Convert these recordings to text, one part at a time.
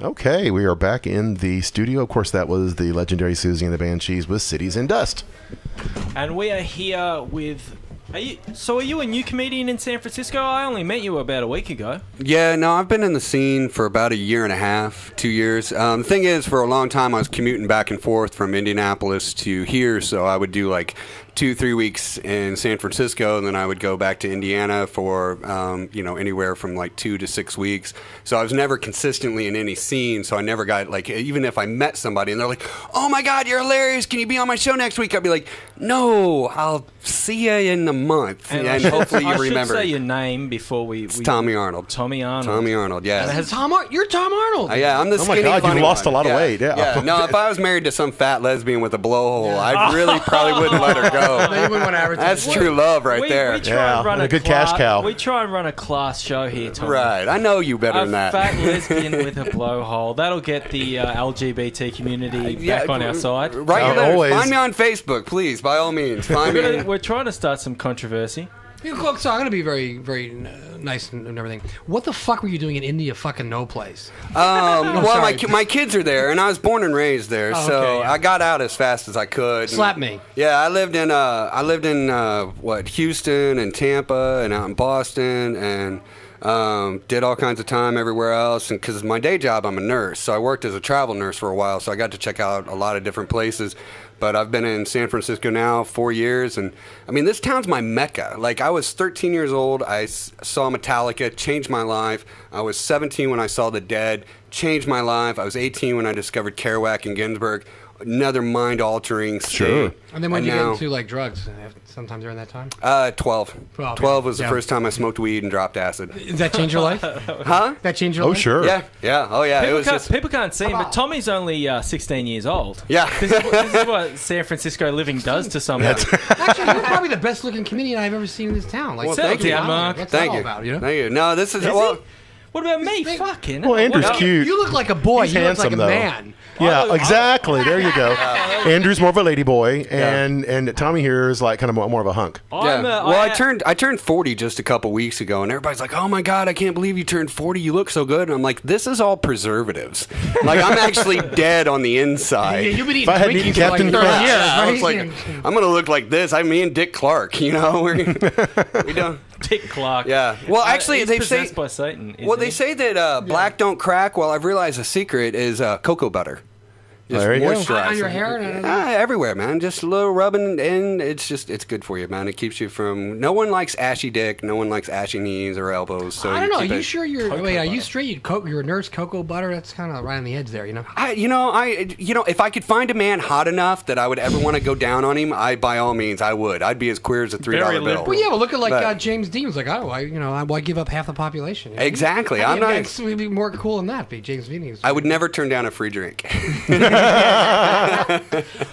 Okay, we are back in the studio. Of course, that was the legendary Susie and the Banshees with Cities in Dust. And we are here with... Are you a new comedian in San Francisco? I only met you about a week ago. Yeah, no, I've been in the scene for about a year and a half, 2 years. The thing is, for a long time, I was commuting back and forth from Indianapolis to here, so I would do like 2-3 weeks in San Francisco, and then I would go back to Indiana for, anywhere from like 2 to 6 weeks. So I was never consistently in any scene, so I never got, like, even if I met somebody and they're like, oh my God, you're hilarious, can you be on my show next week? I'd be like, no, I'll see you in a month, and hopefully you remember. I should say your name before we... It's Tommy Arnold. Tommy Arnold. Tommy Arnold, yeah. You're Tom Arnold. Yeah, I'm the skinny, Oh my God, funny you lost one. a lot of weight. Yeah. No, if I was married to some fat lesbian with a blowhole, I really probably wouldn't let her go. No, you wouldn't want to advertise. That's true love right there. We try and run a good cash cow. We try and run a class show here, Tommy. Right, I know you better than that. A fat lesbian with a blowhole. That'll get the LGBT community back on our side. Right, always. Find me on Facebook, please, by all means. Find me. We're trying to start some controversy. So I'm going to be very, very nice and everything. What the fuck were you doing in India? Fucking no place. Well, my kids are there, and I was born and raised there, so I got out as fast as I could. Slap me. Yeah, I lived in Houston and Tampa and out in Boston and did all kinds of time everywhere else. And because my day job, I'm a nurse, so I worked as a travel nurse for a while, so I got to check out a lot of different places. But I've been in San Francisco now 4 years, and I mean, this town's my mecca. Like, I was 13 years old, I saw Metallica, changed my life. I was 17 when I saw The Dead, changed my life. I was 18 when I discovered Kerouac and Ginsberg. Another mind-altering state. Sure. And then when you get into, like, drugs, sometimes during that time? 12. 12 was the first time I smoked weed and dropped acid. Did that change your life? Huh? That changed your life? Oh, sure. Yeah. Oh, yeah. People can't see him, but Tommy's only 16 years old. Yeah. This is what San Francisco living does to somebody. Actually, you're probably the best-looking comedian I've ever seen in this town. Like, Well, thank you, Mark. What's Thank that all you. about, you know? Thank you. No, this is... What about me? Fucking. Well, Andrew's cute. You look like a boy. He's you handsome, look like a though. man. Yeah, exactly. There you go. Andrew's more of a lady boy, and Tommy here is like kind of more of a hunk. I turned 40 just a couple weeks ago, and everybody's like, "Oh my God, I can't believe you turned 40. You look so good." And I'm like, "This is all preservatives. Like, I'm actually dead on the inside." You've been eating I had Twinkies eaten for like Captain 30 Crunch. years, I right? was like, I'm gonna look like this. I'm me and Dick Clark. You know, we don't. Dick Clark. Yeah. Well, actually, he's they possessed say by Satan. they say that black don't crack. Well, I've realized a secret is cocoa butter. Just There you go. moisturize On your hair? And everywhere, man. Just a little rubbing, and it's good for you, man. It keeps you from. No one likes ashy dick. No one likes ashy knees or elbows. So I don't know. Are keep you it- sure you're? Cocoa Wait, are you butter. straight? You're a nurse. Cocoa butter. That's kind of right on the edge there. You know. If I could find a man hot enough that I would ever want to go down on him, by all means, I would. I'd be as queer as a $3 Very bill. liberal. Well, yeah. Well, look at like But- James Dean was like, why give up half the population? You know? Exactly. I I'm mean, not. it's be more cool than that. Be James Dean. I would never turn down a free drink. I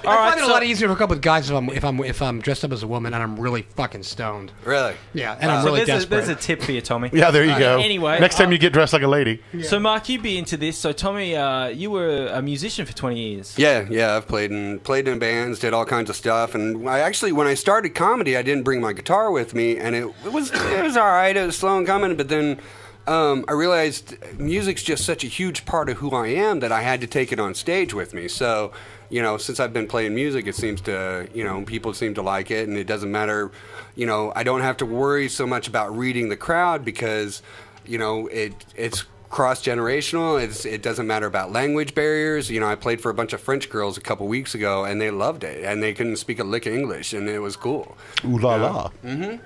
find it a lot easier to hook up with guys if I'm dressed up as a woman and I'm really fucking stoned. Really? Yeah, and I'm really desperate. There's a tip for you, Tommy. Yeah, there you go. Anyway, next time you get dressed like a lady. So, Mark, you'd be into this. So, Tommy, you were a musician for 20 years. Yeah. I've played in bands, did all kinds of stuff, and when I started comedy, I didn't bring my guitar with me, and it was all right. It was slow and coming, but then I realized music's just such a huge part of who I am that I had to take it on stage with me. So, since I've been playing music, it seems to, people seem to like it, and it doesn't matter, I don't have to worry so much about reading the crowd because, it's cross-generational. It doesn't matter about language barriers. I played for a bunch of French girls a couple weeks ago, and they loved it, and they couldn't speak a lick of English, and it was cool. Ooh la la. Did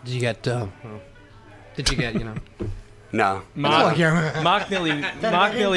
you get? No. Mark nearly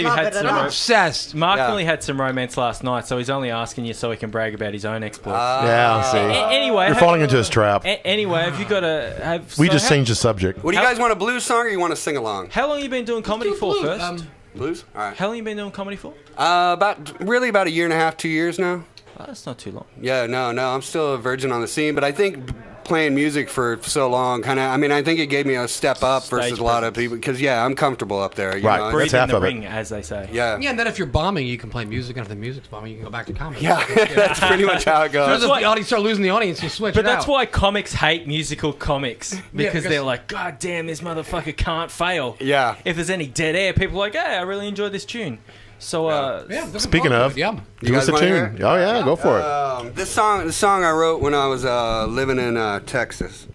had some. I'm obsessed. Mark nearly had some romance last night, so he's only asking you so he can brag about his own exploits. Yeah, see. Anyway, You're falling into his trap. Anyway, have you got to have? We just changed the subject. What do you guys want, a blues song, or you want to sing along? How long have you been doing comedy for? blues. First, Blues? All right. how long have you been doing comedy for? About a year and a half, 2 years now. Oh, that's not too long. Yeah, no, I'm still a virgin on the scene, but I think playing music for so long, kind of. I mean, I think it gave me a step up versus a lot of people. Because I'm comfortable up there. You Right. know? That's Breathe in half the of it. ring, as they say. Yeah. Yeah, and then if you're bombing, you can play music, and if the music's bombing, you can go back to comedy. Yeah, that's pretty much how it So goes. if the audience start losing the audience, you switch But it that's out. why comics hate musical comics. Because because- they're like, God damn, this motherfucker can't fail. Yeah. If there's any dead air, people are like, hey, I really enjoyed this tune. So, Yeah, Speaking of, yeah. give us guys a wanna tune. hear it? Oh yeah, go for it. This song I wrote when I was living in Texas.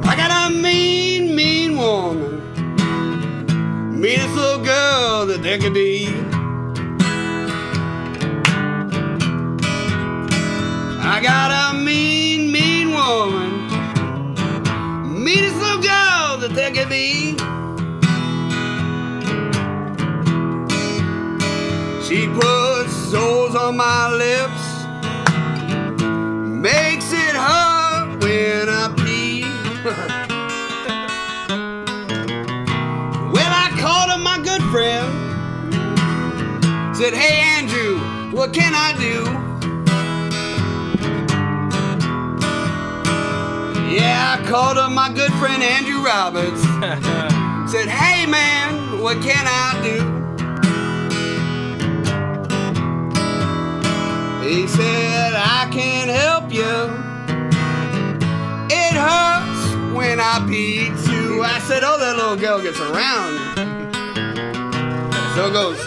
I got a mean, mean woman, meanest little girl that there could be. I got a mean, mean woman, meanest little girl that there could be. She puts souls on my lips, makes it hurt when I pee. Well, I called up my good friend, said, hey Andrew, what can I do? Yeah, I called up my good friend Andrew Roberts, said, hey man, what can I do? He said, I can't help you. It hurts when I pee too. I said, oh, that little girl gets around. So it goes.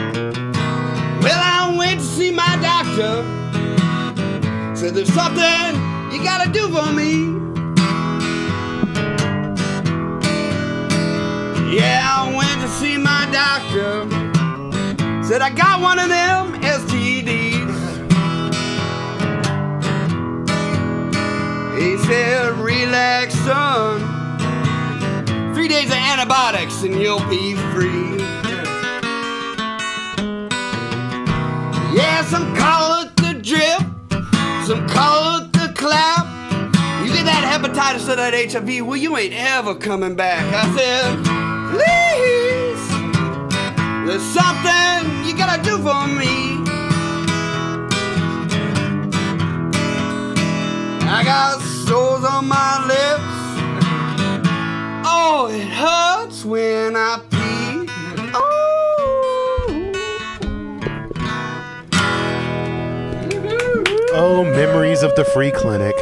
Well, I went to see my doctor. Said there's something you gotta do for me. Yeah, I went to see my doctor. Said I got one of them STDs. He said, relax, son. 3 days of antibiotics and you'll be free. Yeah, some call it the drip, some call it the clap. You get that hepatitis or that HIV, well, you ain't ever coming back. I said, please, there's something you gotta do for me. I got sores on my lips. Oh, it hurts when I pee. Oh. Oh, memories of the free clinic.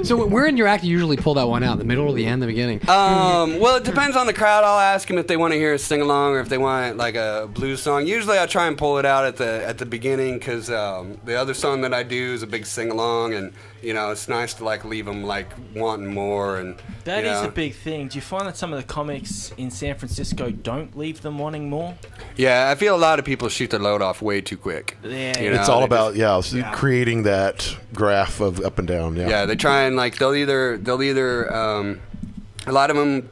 So where in your act do you usually pull that one out? The middle or the end, the beginning? Well, it depends on the crowd. I'll ask them if they want to hear a sing along or if they want like a blues song. Usually, I try and pull it out at the beginning because the other song that I do is a big sing along, and it's nice to like leave them like wanting more. And That is a big thing. Do you find that some of the comics in San Francisco don't leave them wanting more? Yeah, I feel a lot of people shoot their load off way too quick. Yeah. It's all about creating that graph of up and down. Yeah, they try and like they'll either a lot of them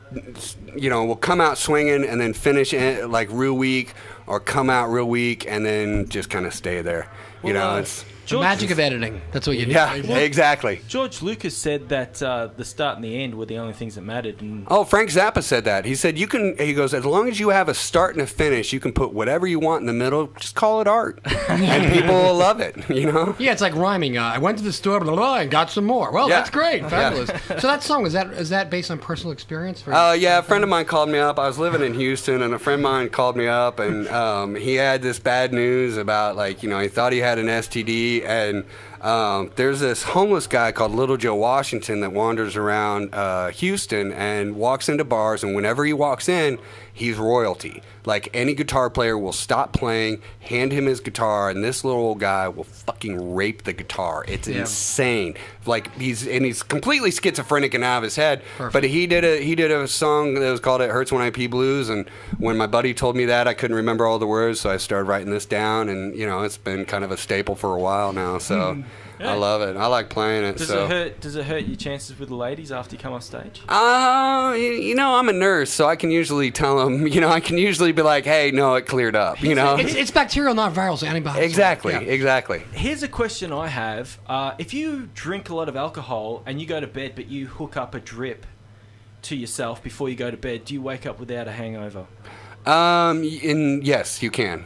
will come out swinging and then finish it like real weak, or come out real weak and then just kind of stay there. It's The magic of editing. That's what you do. yeah, exactly. George Lucas said that the start and the end were the only things that mattered. And Oh, Frank Zappa said that. He said he goes, as long as you have a start and a finish, you can put whatever you want in the middle. Just call it art, and people will love it. Yeah, it's like rhyming. I went to the store, blah, blah, blah, and got some more. Well, Yeah. that's great. Fabulous. So that song, is that based on personal experience? Yeah, a friend of mine called me up. I was living in Houston, and a friend of mine called me up, and he had this bad news about he thought he had an STD, and There's this homeless guy called Little Joe Washington that wanders around Houston and walks into bars, and whenever he walks in, he's royalty. Like, any guitar player will stop playing, hand him his guitar, and this little old guy will fucking rape the guitar. It's insane. Like, he's completely schizophrenic and out of his head. Perfect. But he did a song that was called "It Hurts When I Pee Blues," and when my buddy told me that, I couldn't remember all the words, so I started writing this down, and it's been kind of a staple for a while now. So. Yeah. I love it. I like playing it. Does it hurt your chances with the ladies after you come off stage? I'm a nurse, so I can usually tell them. I can usually be like, "Hey, no, it cleared up." It's bacterial, not viral, so antibiotics. Exactly. Here's a question I have: if you drink a lot of alcohol and you go to bed, but you hook up a drip to yourself before you go to bed, do you wake up without a hangover? Yes, you can.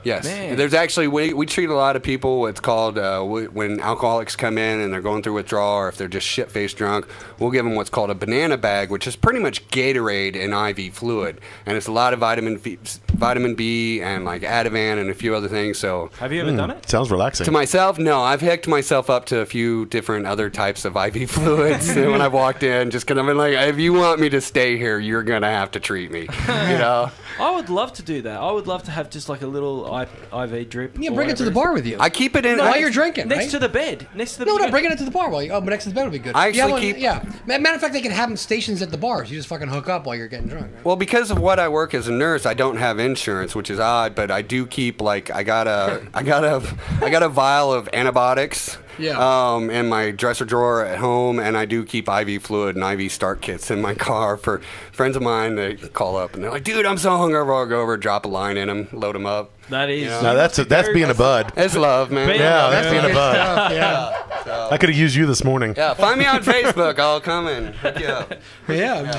Yes. Man. There's actually, we treat a lot of people, it's called, when alcoholics come in and they're going through withdrawal, or if they're just shit-faced drunk, we'll give them what's called a banana bag, which is pretty much Gatorade and IV fluid. And it's a lot of vitamin B and like Ativan and a few other things. So have you ever done it? Sounds relaxing. To myself, no. I've hooked myself up to a few different other types of IV fluids when I've walked in, just because I've been like, if you want me to stay here, you're going to have to treat me, I would love to do that. I would love to have just like a little IV drip. Yeah, bring it to the bar with you. I keep it in while you're drinking, next to the bed. Next to the no, bring it to the bar while you. Oh, but next to the bed would be good. I actually keep. Yeah, matter of fact, they can have them stations at the bars. You just fucking hook up while you're getting drunk. Right? Well, because of what I work as a nurse, I don't have insurance, which is odd. But I do keep like I got a vial of antibiotics. Yeah. In my dresser drawer at home, and I do keep IV fluid and IV start kits in my car for friends of mine. They call up and they're like, "Dude, I'm so hungover." I'll go over, drop a line in them, load them up. That is. Now that's being a bud. It's love, man. Yeah, that's being a bud. Yeah. I could have used you this morning. Yeah, find me on Facebook. I'll come in. Hook you up. Yeah.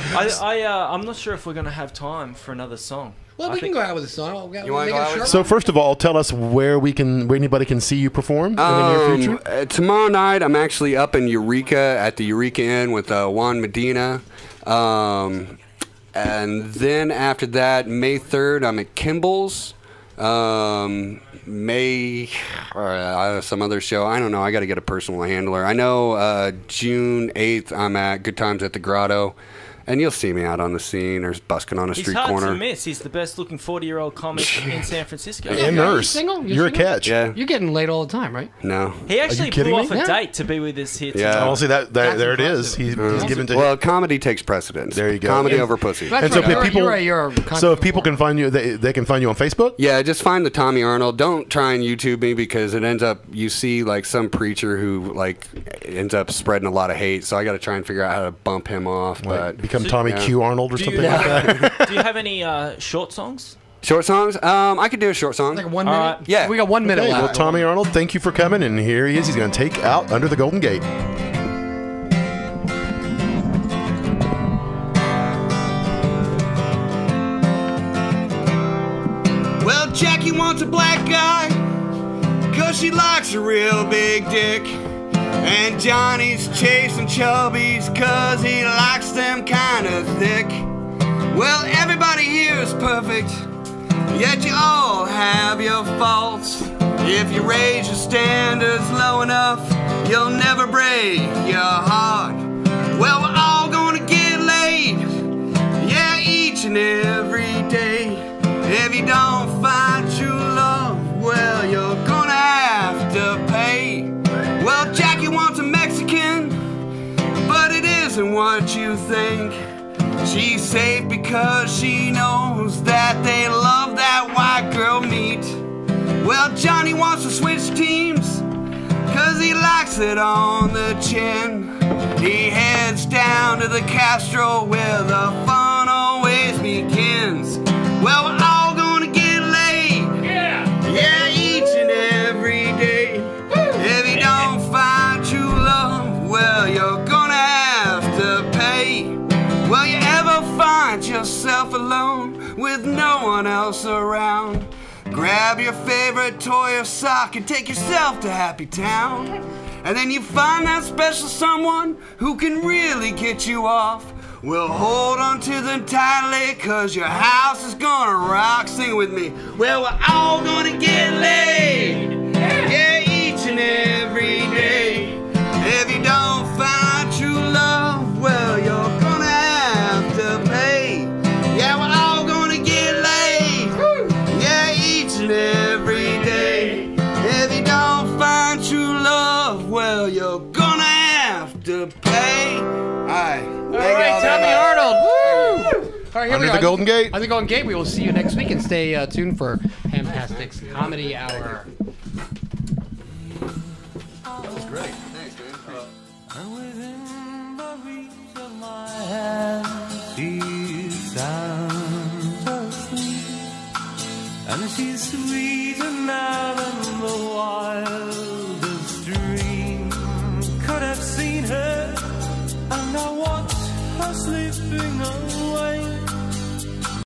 I'm not sure if we're gonna have time for another song. Well, we can go out with a song. You want to go out with So first of all, tell us where anybody can see you perform in the near future. Tomorrow night, I'm actually up in Eureka at the Eureka Inn with Juan Medina. And then after that, May 3rd, I'm at Kimball's. Some other show. I don't know. I got to get a personal handler. I know June 8th, I'm at Good Times at the Grotto. And you'll see me out on the scene or busking on a street corner. He's hard to miss. He's the best-looking 40-year-old comic in San Francisco. And nurse. Single? You're a catch. Yeah. You're getting laid all the time, right? No. He actually blew off a date to be with his hits. Yeah. I'll see that. There it is. He's given to. Well, comedy takes precedence. There you go. Comedy over pussy. That's and right. So if people can find you, they can find you on Facebook. Yeah, just find the Tommy Arnold. Don't try and YouTube me because it ends up you see like some preacher who like ends up spreading a lot of hate. So I got to try and figure out how to bump him off. But become Tommy Q Arnold or something like that. Do you have any short songs? Short songs? I could do a short song. Like 1 minute? Yeah. We got 1 minute left. Well, Tommy Arnold, thank you for coming, and here he is. He's going to take out Under the Golden Gate. Well, Jackie wants a black guy because she likes a real big dick. And Johnny's chasing chubbies cause he likes them kind of thick. Well, everybody here is perfect, yet you all have your faults. If you raise your standards low enough, you'll never break your heart. Well, we're all gonna get laid, yeah, each and every day. If you don't find true love, well, you're gonna have to pay. Well, Jackie wants a Mexican, but it isn't what you think. She's safe because she knows that they love that white girl meat. Well, Johnny wants to switch teams, cause he likes it on the chin. He heads down to the Castro where the fun always begins. Well, we're all gonna get laid, yeah, each and every day. If you don't find true love, well, you're gonna have to pay. Well, you ever find yourself alone with no one else around? Grab your favorite toy or sock and take yourself to Happy Town. And then you find that special someone who can really get you off. Well, hold on to them tightly, cause your house is gonna rock. Sing with me. Well, we're all gonna get laid, yeah, each and every day. right, here we Under are. the Golden Gate. Under the Golden Gate. We will see you next week, and stay tuned for Hamtastic's Comedy Hour. That was great. Thanks, man. And within the reach of my hand, she's sound asleep. And she's sweeter now than the wildest dream could have seen her. And I watch her sleeping